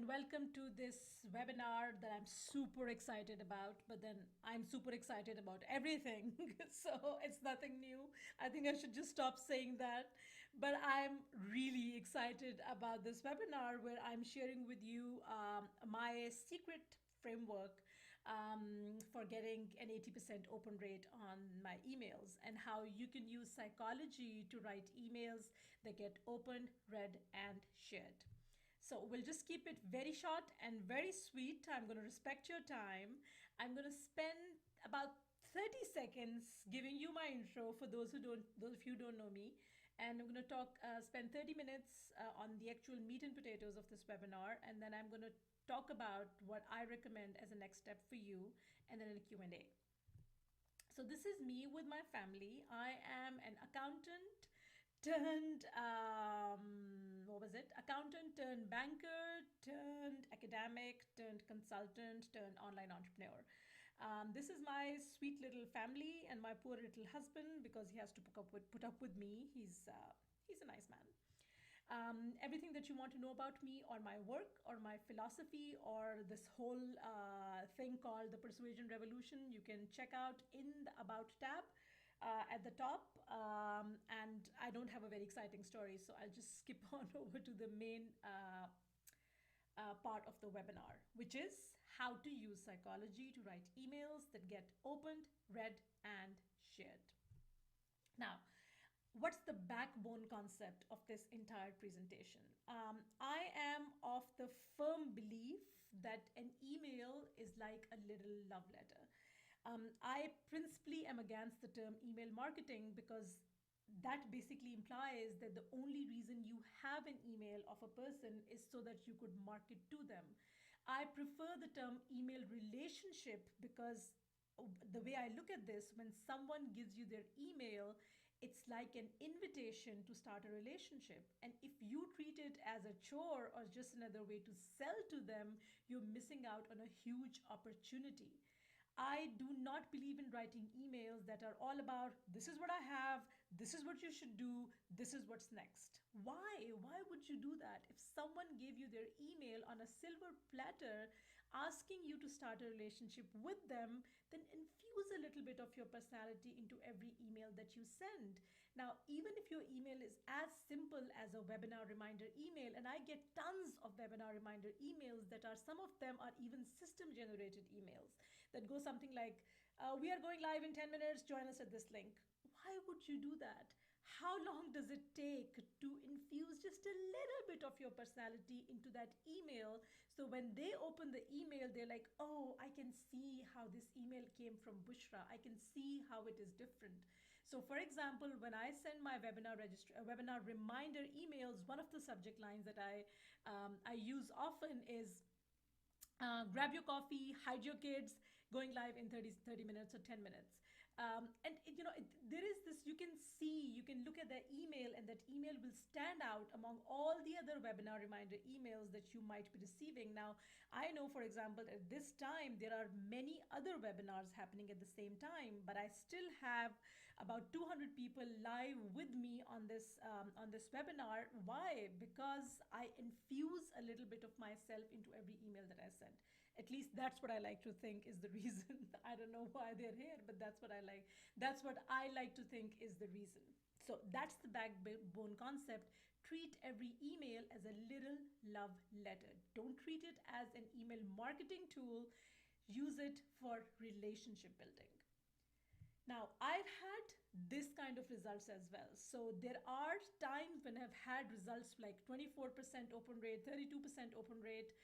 welcome to this webinar that I'm super excited about. But then I'm super excited about everything, so it's nothing new. I think I should just stop saying that. But I'm really excited about this webinar where I'm sharing with you my secret framework for getting an 80% open rate on my emails, and how you can use psychology to write emails that get opened, read, and shared. So we'll just keep it very short and very sweet. I'm going to respect your time. I'm going to spend about 30 seconds giving you my intro for those of you who don't know me. And I'm going to spend 30 minutes on the actual meat and potatoes of this webinar. And then I'm going to talk about what I recommend as a next step for you, and then a Q&A. So this is me with my family. I am an accountant turned what was it? Accountant turned banker turned academic turned consultant turned online entrepreneur. This is my sweet little family and my poor little husband, because he has to put up with me. He's a nice man. Everything that you want to know about me or my work or my philosophy or this whole thing called the Persuasion Revolution, you can check out in the About tab at the top. And I don't have a very exciting story, so I'll just skip on over to the main part of the webinar, which is how to use psychology to write emails that get opened, read, and shared. Now, what's the backbone concept of this entire presentation? I am of the firm belief that an email is like a little love letter. I principally am against the term email marketing, because that basically implies that the only reason you have an email of a person is so that you could market to them. I prefer the term email relationship, because the way I look at this, when someone gives you their email, it's like an invitation to start a relationship. And if you treat it as a chore or just another way to sell to them, you're missing out on a huge opportunity. I do not believe in writing emails that are all about this is what I have, this is what you should do, this is what's next. Why? Why would you do that? If someone gave you their email on a silver platter asking you to start a relationship with them, then infuse a little bit of your personality into every email that you send. Now, even if your email is as simple as a webinar reminder email, and I get tons of webinar reminder emails that are, some of them are even system generated emails that go something like, we are going live in 10 minutes, join us at this link. Why would you do that? How long does it take to infuse just a little bit of your personality into that email? So when they open the email, they're like, oh, I can see how this email came from Bushra. I can see how it is different. So for example, when I send my webinar reminder emails, one of the subject lines that I use often is, grab your coffee, hide your kids, going live in 30 minutes or 10 minutes. There is this, you can see, you can look at the email, and that email will stand out among all the other webinar reminder emails that you might be receiving. Now, I know, for example, at this time, there are many other webinars happening at the same time, but I still have about 200 people live with me on this webinar. Why? Because I infuse a little bit of myself into every email that I send. At least that's what I like to think is the reason. I don't know why they're here, but that's what I like. That's what I like to think is the reason. So that's the backbone concept. Treat every email as a little love letter. Don't treat it as an email marketing tool. Use it for relationship building. Now, I've had this kind of results as well. So there are times when I've had results like 24% open rate, 32% open rate.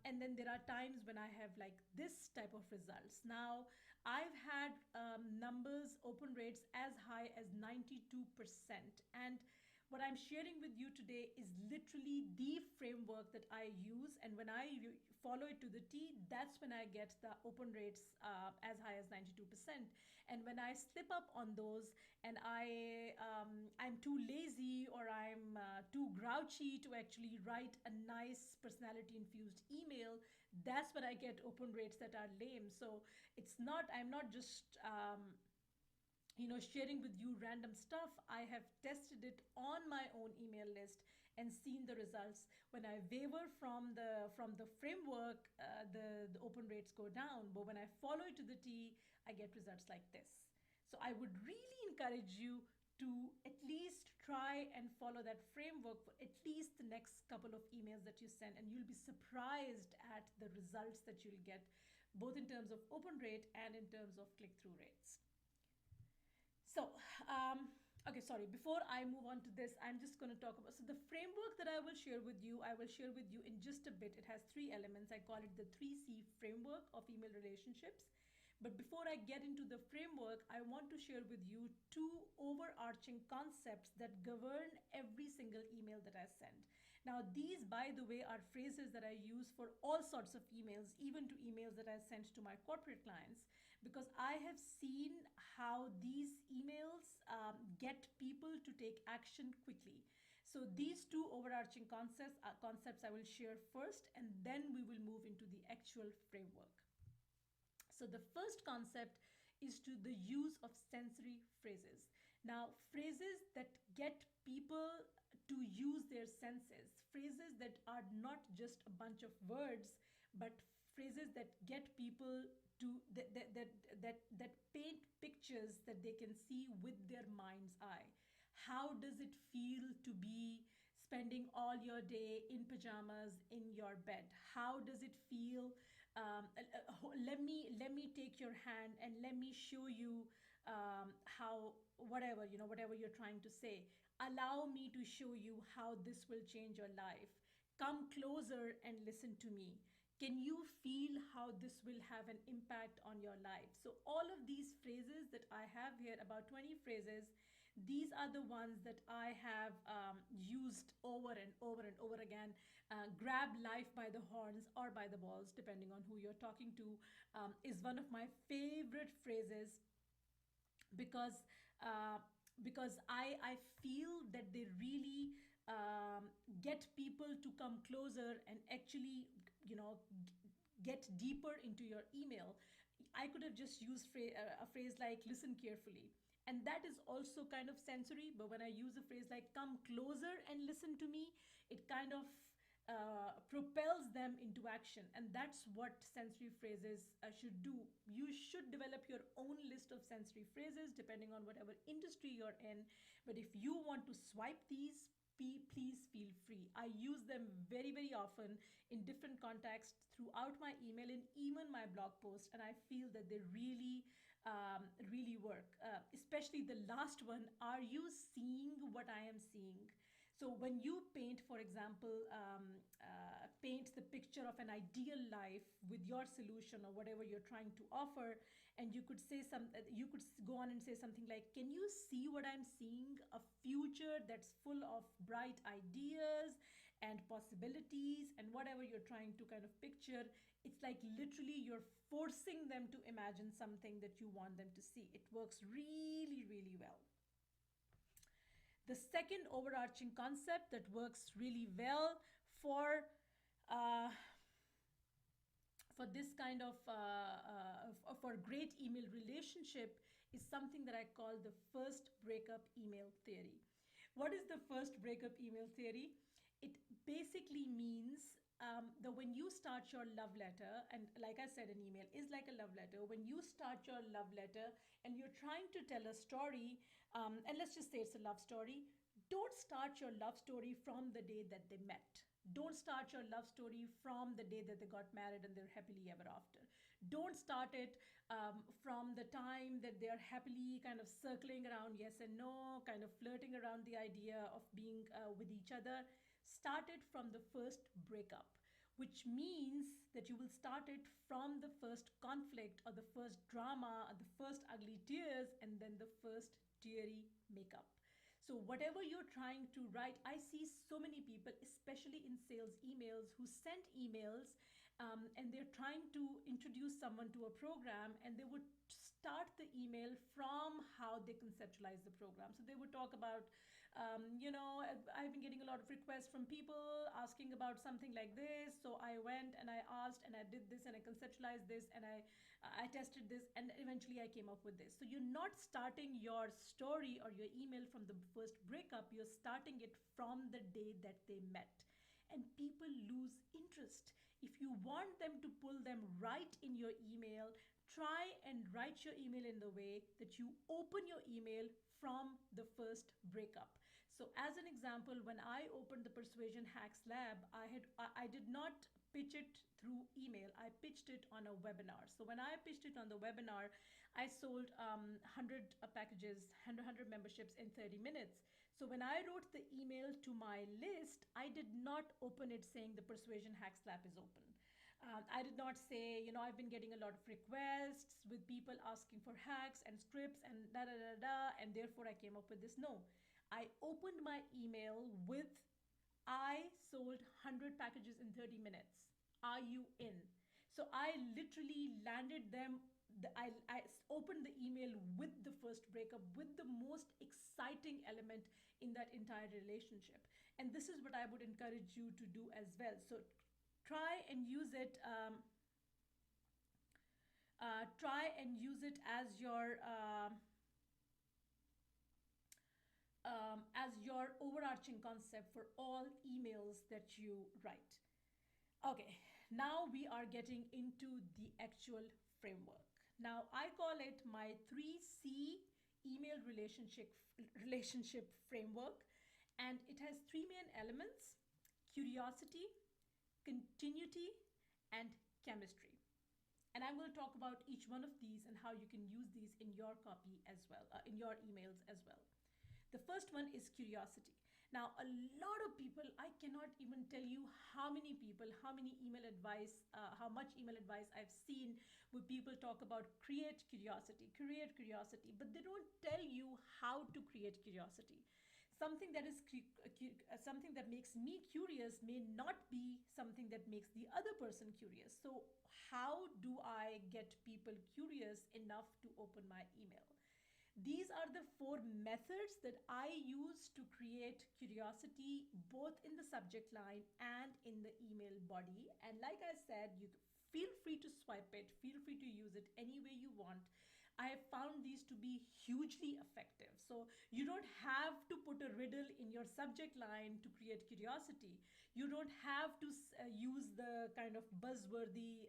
And then there are times when I have like this type of results. Now, I've had numbers, open rates as high as 92%. And what I'm sharing with you today is literally the framework that I use. And when I follow it to the T, that's when I get the open rates as high as 92%. And when I slip up on those and I'm too lazy, or I'm too grouchy to actually write a nice personality infused email, that's when I get open rates that are lame. So I'm not just, sharing with you random stuff. I have tested it on my own email list, and seen the results. When I waver from the framework, the open rates go down. But when I follow it to the T, I get results like this. So I would really encourage you to at least try and follow that framework for at least the next couple of emails that you send, and you'll be surprised at the results that you'll get, both in terms of open rate and in terms of click through rates. So, okay, sorry, before I move on to this, I'm just going to talk about, so the framework that I will share with you, I will share with you in just a bit. It has three elements. I call it the 3C framework of email relationships. But before I get into the framework, I want to share with you two overarching concepts that govern every single email that I send. Now, these, by the way, are phrases that I use for all sorts of emails, even to emails that I send to my corporate clients, because I have seen how these emails get people to take action quickly. So these two overarching concepts I will share first, and then we will move into the actual framework. So the first concept is to the use of sensory phrases. Now, phrases that get people to use their senses, phrases that are not just a bunch of words, but phrases that get people to that paint pictures that they can see with their mind's eye. How does it feel to be spending all your day in pajamas in your bed? How does it feel? Let me take your hand and let me show you how, whatever you're trying to say. Allow me to show you how this will change your life. Come closer and listen to me. Can you feel how this will have an impact on your life? So all of these phrases that I have here, about 20 phrases, these are the ones that I have used over and over and over again. Grab life by the horns or by the balls, depending on who you're talking to, is one of my favorite phrases, because uh, I feel that they really get people to come closer and actually, get deeper into your email. I could have just used a phrase like listen carefully. And that is also kind of sensory, but when I use a phrase like come closer and listen to me, it kind of propels them into action. And that's what sensory phrases should do. You should develop your own list of sensory phrases depending on whatever industry you're in. But if you want to swipe these, please feel free. I use them very, very often in different contexts throughout my email and even my blog post. And I feel that they really work. Especially the last one, are you seeing what I am seeing? So when you paint, for example, paint the picture of an ideal life with your solution or whatever you're trying to offer, and you could say you could go on and say something like, "Can you see what I'm seeing? A future that's full of bright ideas and possibilities," and whatever you're trying to kind of picture. It's like literally you're forcing them to imagine something that you want them to see. It works really, really well. The second overarching concept that works really well for uh, for this kind of for great email relationship is something that I call the first breakup email theory. What is the first breakup email theory? It basically means that when you start your love letter, and like I said, an email is like a love letter. When you start your love letter and you're trying to tell a story, and let's just say it's a love story, don't start your love story from the day that they met. Don't start your love story from the day that they got married and they're happily ever after. Don't start it from the time that they're happily kind of circling around yes and no, kind of flirting around the idea of being with each other. Start it from the first breakup, which means that you will start it from the first conflict or the first drama or the first ugly tears and then the first teary makeup. So, whatever you're trying to write, I see so many people, especially in sales emails, who send emails and they're trying to introduce someone to a program, and they would start the email from how they conceptualize the program. So, they would talk about I've been getting a lot of requests from people asking about something like this. So I went and I asked and I did this and I conceptualized this and I tested this and eventually I came up with this. So you're not starting your story or your email from the first breakup, you're starting it from the day that they met. And people lose interest. If you want them to pull them right in your email, try and write your email in the way that you open your email from the first breakup. So as an example, when I opened the Persuasion Hacks Lab, I did not pitch it through email. I pitched it on a webinar. So when I pitched it on the webinar, I sold 100 packages, 100 memberships in 30 minutes. So when I wrote the email to my list, I did not open it saying the Persuasion Hacks Lab is open. I did not say, I've been getting a lot of requests with people asking for hacks and scripts and da da da da, and therefore I came up with this. No, I opened my email with I sold 100 packages in 30 minutes. Are you in? So I literally landed them. I opened the email with the first breakup, with the most exciting element in that entire relationship. And this is what I would encourage you to do as well. So try and use it. Try and use it as your overarching concept for all emails that you write. Okay, now we are getting into the actual framework. Now I call it my 3C email relationship framework, and it has three main elements: curiosity, continuity, and chemistry. And I'm going to talk about each one of these and how you can use these in your copy as well, in your emails as well. The first one is curiosity. Now, a lot of people, I cannot even tell you how many people, how much email advice I've seen where people talk about create curiosity, but they don't tell you how to create curiosity. Something that makes me curious may not be something that makes the other person curious. So, how do I get people curious enough to open my email? These are the four methods that I use to create curiosity both in the subject line and in the email body. And like I said, you feel free to swipe it, feel free to use it any way you want. I have found these to be hugely effective. So you don't have to put a riddle in your subject line to create curiosity. You don't have to use the kind of buzzworthy,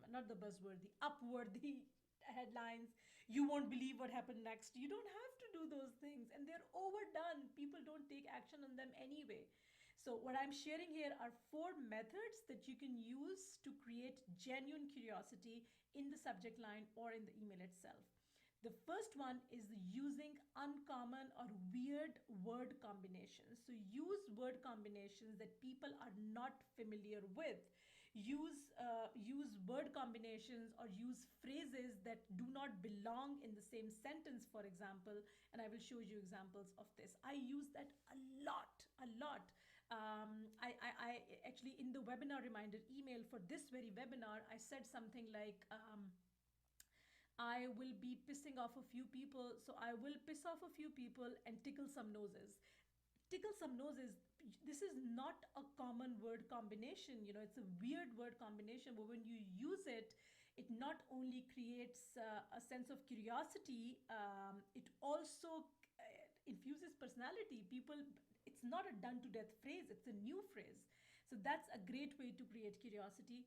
not the buzzworthy, upworthy headlines. You won't believe what happened next. You don't have to do those things, and they're overdone. People don't take action on them anyway. So what I'm sharing here are four methods that you can use to create genuine curiosity in the subject line or in the email itself. The first one is using uncommon or weird word combinations. So use word combinations that people are not familiar with. Use word combinations or use phrases that do not belong in the same sentence, for example. And I will show you examples of this. I use that a lot, a lot. I actually, in the webinar reminder email for this very webinar, I said something like, I will be pissing off a few people, so I will piss off a few people and tickle some noses. Tickle some noses, this is not a common word combination. It's a weird word combination, but when you use it, it not only creates a sense of curiosity, it also infuses personality. It's not a done to death phrase, it's a new phrase. So that's a great way to create curiosity.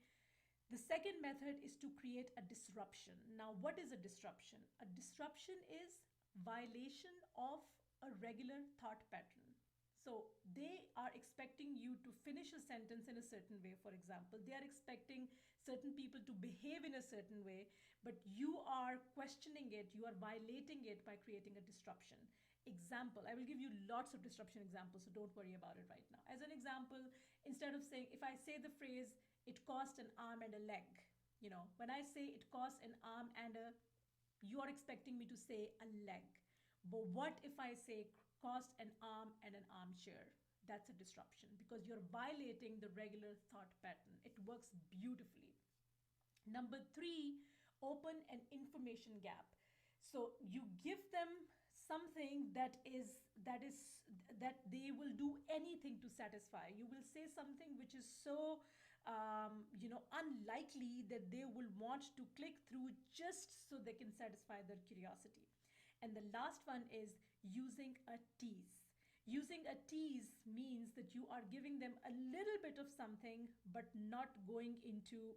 The second method is to create a disruption. Now, what is a disruption? A disruption is violation of a regular thought pattern. So they are expecting you to finish a sentence in a certain way, for example. They are expecting certain people to behave in a certain way, but you are questioning it, you are violating it by creating a disruption. Example, I will give you lots of disruption examples, so don't worry about it right now. As an example, instead of saying, if I say the phrase, it cost an arm and a leg, when I say it cost an arm and you are expecting me to say a leg. But what if I say cost an arm and an armchair? That's a disruption because you're violating the regular thought pattern. It works beautifully. Number three, open an information gap. So you give them something that they will do anything to satisfy. You will say something which is so unlikely that they will want to click through just so they can satisfy their curiosity. And the last one is using a tease. Using a tease means that you are giving them a little bit of something, but not going into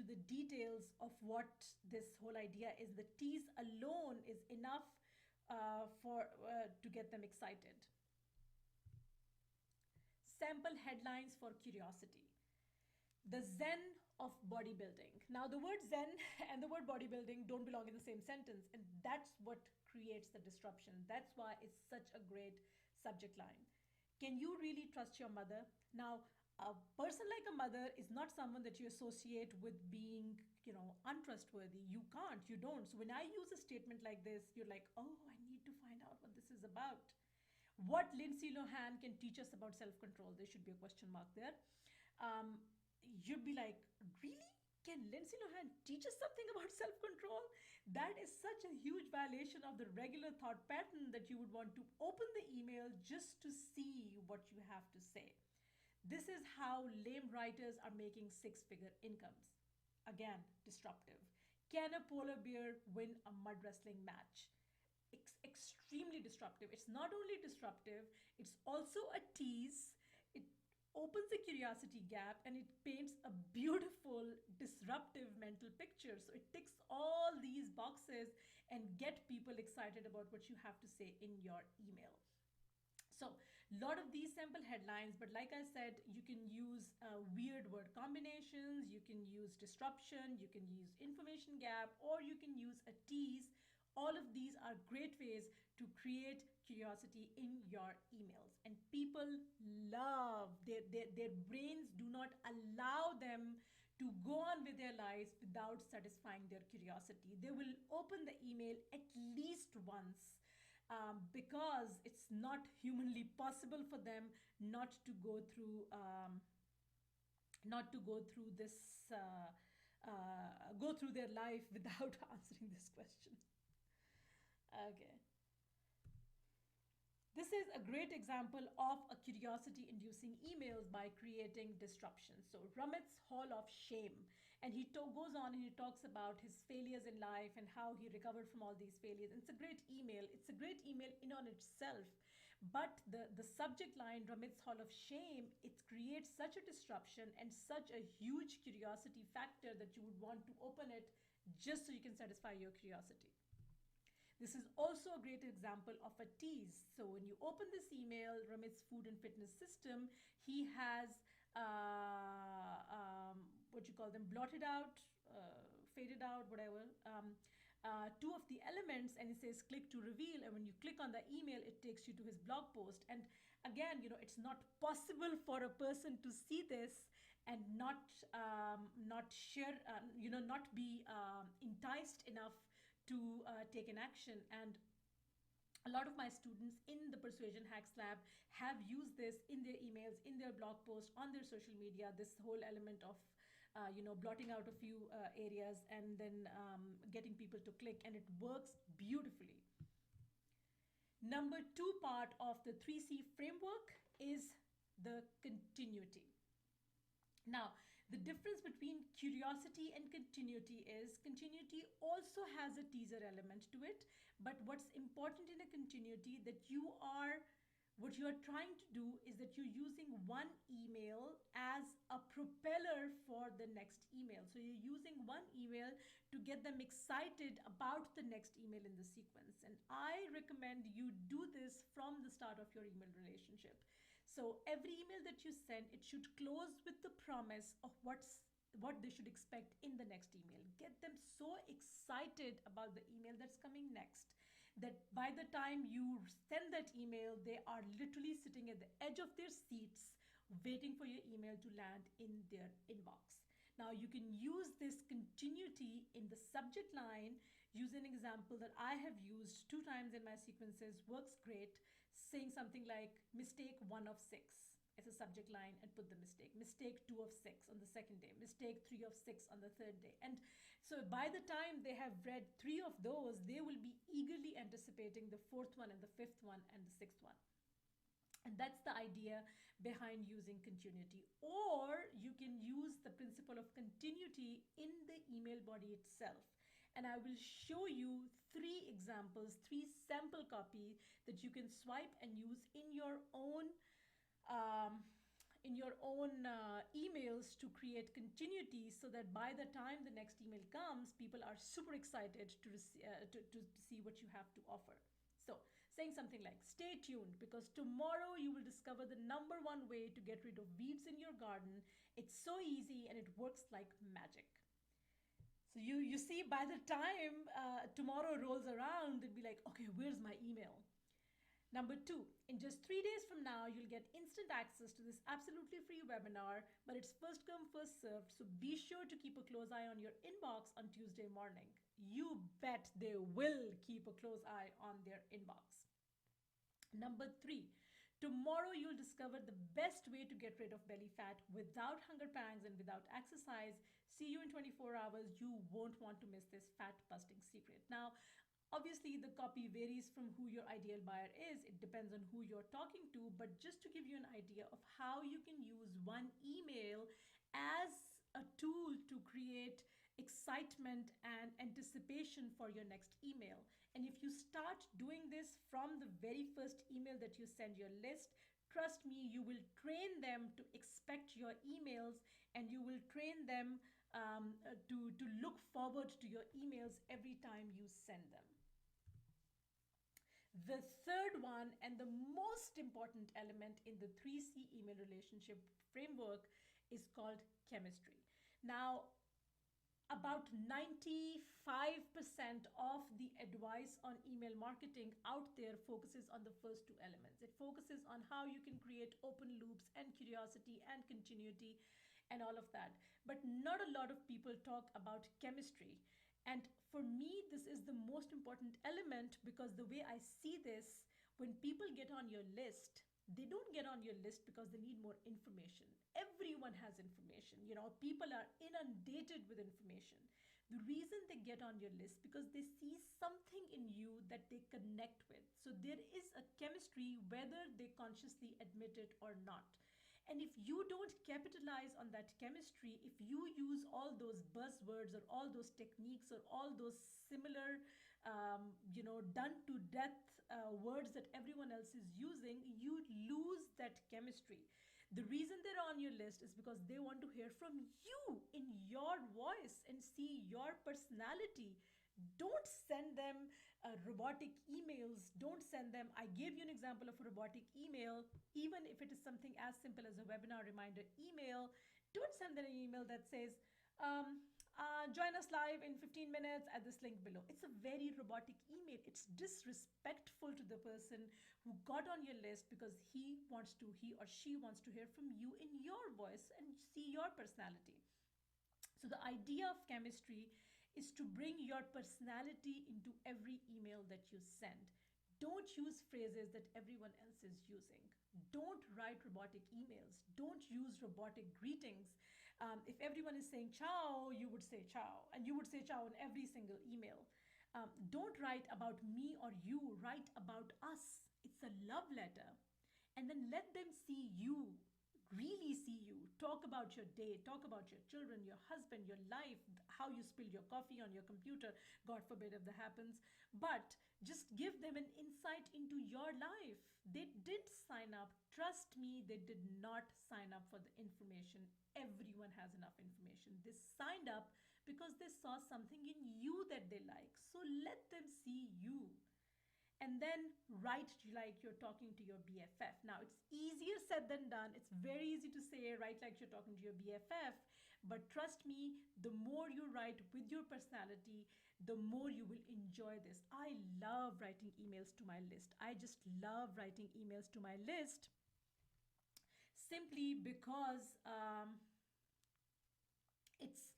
the details of what this whole idea is. The tease alone is enough for to get them excited. Sample headlines for curiosity. The Zen of bodybuilding. Now, the word Zen and the word bodybuilding don't belong in the same sentence, and that's what creates the disruption. That's why it's such a great subject line. Can you really trust your mother? Now, a person like a mother is not someone that you associate with being, untrustworthy. You can't, you don't. So when I use a statement like this, you're like, oh, I need to find out what this is about. What Lindsay Lohan can teach us about self control? There should be a question mark there. Um, you'd be like, really? Can Lindsay Lohan teach us something about self control? That is such a huge violation of the regular thought pattern that you would want to open the email just to see what you have to say. This is how lame writers are making six-figure incomes. Again, disruptive. Can a polar bear win a mud wrestling match? Extremely disruptive. It's not only disruptive, it's also a tease. It opens a curiosity gap and it paints a beautiful, disruptive mental picture. So it ticks all these boxes and get people excited about what you have to say in your email. So, a lot of these sample headlines, but like I said, you can use weird word combinations, you can use disruption, you can use information gap, or you can use a tease. All of these are great ways to create curiosity in your emails. And people love, their brains do not allow them to go on with their lives without satisfying their curiosity. They will open the email at least once because it's not humanly possible for them not to go through this go through their life without answering this question. Okay. This is a great example of a curiosity inducing emails by creating disruption. So, Ramit's Hall of Shame. And he goes on and he talks about his failures in life and how he recovered from all these failures. And it's a great email. It's a great email in on itself. But the subject line, Ramit's Hall of Shame, it creates such a disruption and such a huge curiosity factor that you would want to open it just so you can satisfy your curiosity. This is also a great example of a tease. So when you open this email, Ramit's food and fitness system, he has what you call them, blotted out, faded out, whatever. Two of the elements, and it says click to reveal. And when you click on the email, it takes you to his blog post. And again, it's not possible for a person to see this and not share, not be enticed enough to take an action. And a lot of my students in the Persuasion Hacks Lab have used this in their emails, in their blog posts, on their social media, this whole element of blotting out a few areas and then getting people to click, and it works beautifully. Number two part of the 3C framework is the continuity. Now, the difference between curiosity and continuity is continuity also has a teaser element to it, but what's important in a continuity that what you are trying to do is that you're using one email as a propeller for the next email. So you're using one email to get them excited about the next email in the sequence. And I recommend you do this from the start of your email relationship. So every email that you send, it should close with the promise of what they should expect in the next email. Get them so excited about the email that's coming next that by the time you send that email, they are literally sitting at the edge of their seats waiting for your email to land in their inbox. Now you can use this continuity in the subject line. Use an example that I have used 2 times in my sequences, works great, saying something like mistake 1 of 6 as a subject line and put the mistake 2 of 6 on the second day, mistake 3 of 6 on the third day. And So by the time they have read three of those, they will be eagerly anticipating the fourth one and the fifth one and the sixth one. And that's the idea behind using continuity. Or you can use the principle of continuity in the email body itself. And I will show you three examples, three sample copy that you can swipe and use um, in your own emails to create continuity, so that by the time the next email comes, people are super excited to see what you have to offer. So, saying something like, stay tuned because tomorrow you will discover the number one way to get rid of weeds in your garden. It's so easy and it works like magic. So you see, by the time tomorrow rolls around, they'd be like, okay, where's my email? Number two, in just 3 days from now, you'll get instant access to this absolutely free webinar, but it's first come, first served. So be sure to keep a close eye on your inbox on Tuesday morning. You bet they will keep a close eye on their inbox. Number three, tomorrow you'll discover the best way to get rid of belly fat without hunger pangs and without exercise. See you in 24 hours. You won't want to miss this fat busting secret. Now, obviously, the copy varies from who your ideal buyer is. It depends on who you're talking to. But just to give you an idea of how you can use one email as a tool to create excitement and anticipation for your next email. And if you start doing this from the very first email that you send your list, trust me, you will train them to expect your emails, and you will train them to look forward to your emails every time you send them. The third one, and the most important element in the 3C email relationship framework, is called chemistry. Now, about 95% of the advice on email marketing out there focuses on the first two elements. It focuses on how you can create open loops and curiosity and continuity and all of that. But not a lot of people talk about chemistry. And for me, this is the most important element, because the way I see this, when people get on your list, they don't get on your list because they need more information. Everyone has information. People are inundated with information. The reason they get on your list because they see something in you that they connect with. So there is a chemistry, whether they consciously admit it or not. And if you don't capitalize on that chemistry, if you use all those buzzwords or all those techniques or all those similar, done to death words that everyone else is using, you lose that chemistry. The reason they're on your list is because they want to hear from you in your voice and see your personality. Don't send them robotic emails. Don't send them. I gave you an example of a robotic email, even if it is something as simple as a webinar reminder email. Don't send them an email that says, join us live in 15 minutes at this link below. It's a very robotic email. It's disrespectful to the person who got on your list because he or she wants to hear from you in your voice and see your personality. So the idea of chemistry is to bring your personality into every email that you send. Don't use phrases that everyone else is using. Don't write robotic emails. Don't use robotic greetings. If everyone is saying ciao, you would say ciao, and you would say ciao in every single email. Don't write about me or you, write about us. It's a love letter. And then let them see you, really see you. Talk about your day, talk about your children, your husband, your life, how you spilled your coffee on your computer, God forbid if that happens. But just give them an insight into your life. They did sign up. Trust me, they did not sign up for the information. Everyone has enough information. They signed up because they saw something in you that they like. So let them see you. And then write like you're talking to your BFF. Now, it's easier said than done. It's very easy to say, write like you're talking to your BFF. But trust me, the more you write with your personality, the more you will enjoy this. I love writing emails to my list. I just love writing emails to my list simply because it's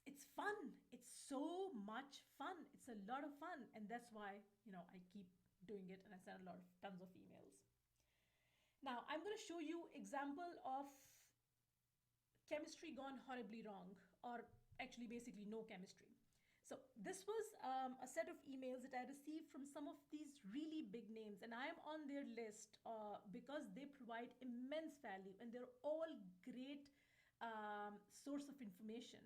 it's fun. It's so much fun. It's a lot of fun, and that's why I keep doing it, and I send a lot of tons of emails. Now I'm going to show you example of chemistry gone horribly wrong, or actually basically no chemistry. So this was a set of emails that I received from some of these really big names, and I am on their list because they provide immense value, and they're all great source of information.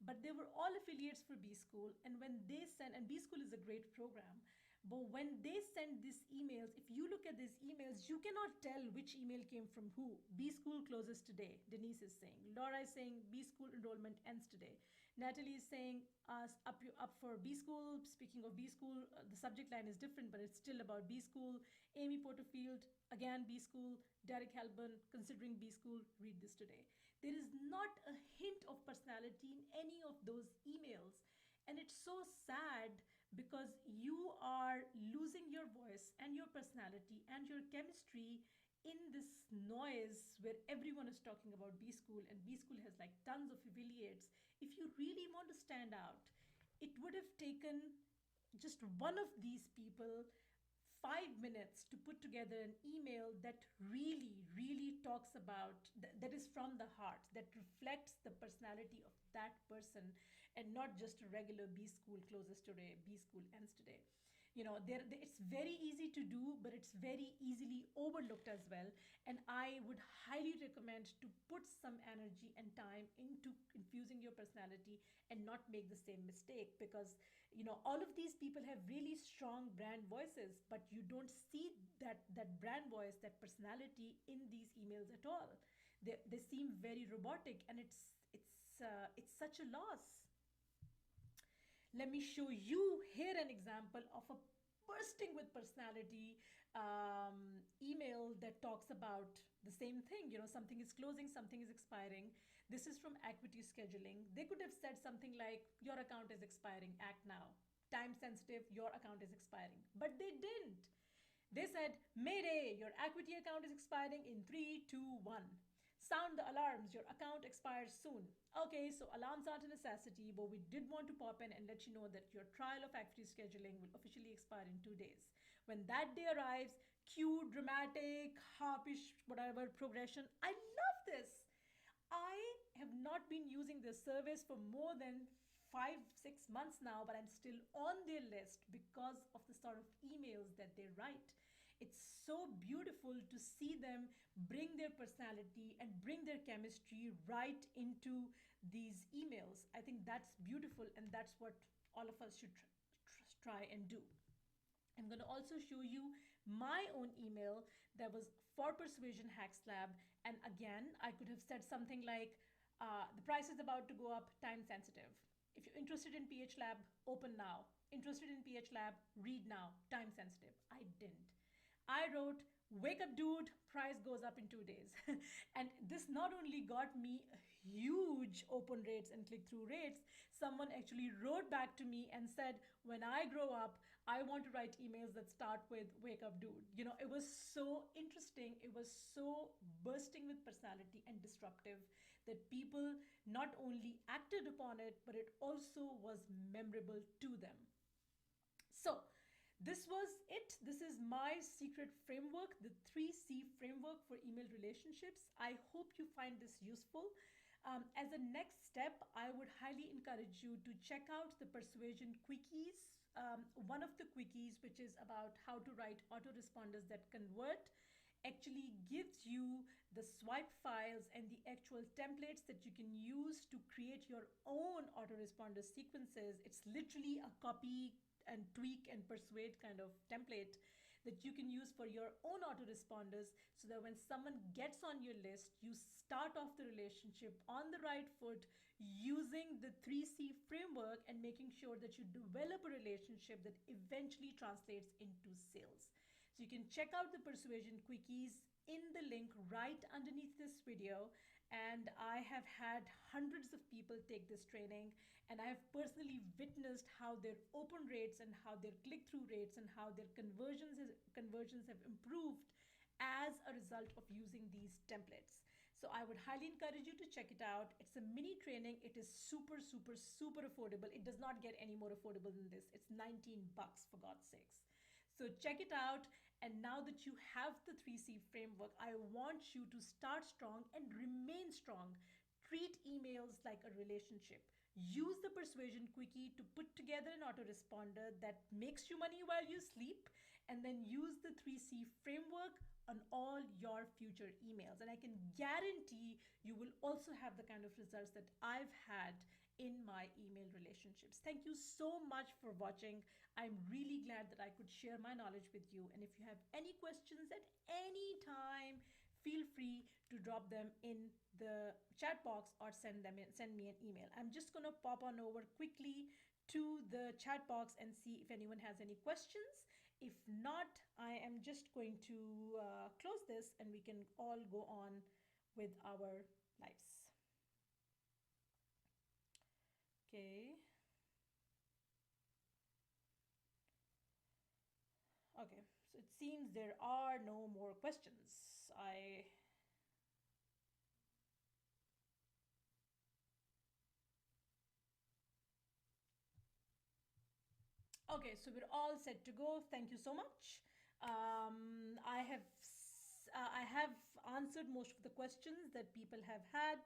But they were all affiliates for B School, and when they send, and B School is a great program, but when they send these emails, if you look at these emails, you cannot tell which email came from who. B School closes today, Denise is saying. Laura is saying B School enrollment ends today. Natalie is saying, up for B School. Speaking of B School, the subject line is different, but it's still about B School. Amy Porterfield, again B School. Derek Halburn, considering B School, read this today. There is not a hint of personality in any of those emails. And it's so sad because you are losing your voice and your personality and your chemistry in this noise where everyone is talking about B School, and B School has like tons of affiliates. If you really want to stand out, it would have taken just one of these people 5 minutes to put together an email that really, really talks about, that is from the heart, that reflects the personality of that person, and not just a regular B School closes today, B School ends today. It's very easy to do, but it's very easily overlooked as well. And I would highly recommend to put some energy and time into infusing your personality and not make the same mistake, because all of these people have really strong brand voices, but you don't see that brand voice, that personality in these emails at all. They seem very robotic, and it's such a loss. Let me show you here an example of a bursting with personality email that talks about the same thing. Something is closing, something is expiring. This is from Acuity Scheduling. They could have said something like, your account is expiring, act now. Time sensitive, your account is expiring. But they didn't. They said, Mayday, your Acuity account is expiring in 3, 2, 1. Sound the alarms, your account expires soon. Okay, so alarms aren't a necessity, but we did want to pop in and let you know that your trial of Acuity Scheduling will officially expire in 2 days. When that day arrives, cue dramatic, harpish, whatever progression. I love this. I have not been using this service for more than 5, 6 months now, but I'm still on their list because of the sort of emails that they write. It's so beautiful to see them bring their personality and bring their chemistry right into these emails. I think that's beautiful, and that's what all of us should try and do. I'm going to also show you my own email that was for Persuasion Hacks Lab. And again, I could have said something like, the price is about to go up, time sensitive. If you're interested in PH Lab, open now. Interested in PH Lab, read now, time sensitive. I didn't. I wrote, wake up dude, price goes up in 2 days. And this not only got me huge open rates and click-through rates, someone actually wrote back to me and said, when I grow up, I want to write emails that start with wake up dude. It was so interesting. It was so bursting with personality and disruptive that people not only acted upon it, but it also was memorable to them. So this was it. This is my secret framework, the 3C framework for email relationships. I hope you find this useful. As a next step, I would highly encourage you to check out the Persuasion Quickies. One of the quickies, which is about how to write autoresponders that convert, actually gives you the swipe files and the actual templates that you can use to create your own autoresponder sequences. It's literally a copy and tweak and persuade kind of template that you can use for your own autoresponders, so that when someone gets on your list, you start off the relationship on the right foot using the 3C framework and making sure that you develop a relationship that eventually translates into sales. So you can check out the Persuasion Quickies in the link right underneath this video. And I have had hundreds of people take this training, and I have personally witnessed how their open rates and how their click-through rates and how their conversions have improved as a result of using these templates. So I would highly encourage you to check it out. It's a mini training. It is super, super, super affordable. It does not get any more affordable than this. It's 19 bucks, for God's sakes. So check it out. And now that you have the 3C framework, I want you to start strong and remain strong. Treat emails like a relationship. Use the persuasion quickie to put together an autoresponder that makes you money while you sleep, and then use the 3C framework on all your future emails. And I can guarantee you will also have the kind of results that I've had in my email relationships. Thank you so much for watching. I'm really glad that I could share my knowledge with you. And if you have any questions at any time, feel free to drop them in the chat box or send me an email. I'm just going to pop on over quickly to the chat box and see if anyone has any questions. If not, I am just going to close this and we can all go on with our lives. Okay. Okay, so it seems there are no more questions. Okay, so we're all set to go. Thank you so much. I have answered most of the questions that people have had.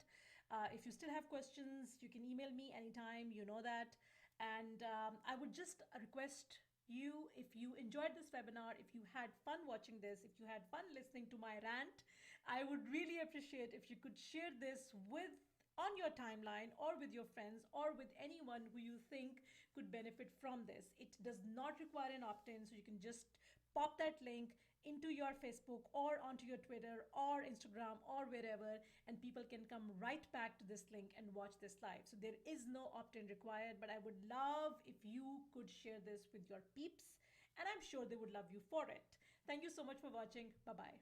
If you still have questions, you can email me anytime. You know that. And I would just request you, if you enjoyed this webinar, if you had fun watching this, if you had fun listening to my rant, I would really appreciate if you could share this with on your timeline or with your friends or with anyone who you think could benefit from this. It does not require an opt-in, so you can just pop that link into your Facebook or onto your Twitter or Instagram or wherever, and people can come right back to this link and watch this live. So there is no opt-in required, but I would love if you could share this with your peeps, and I'm sure they would love you for it. Thank you so much for watching. Bye bye.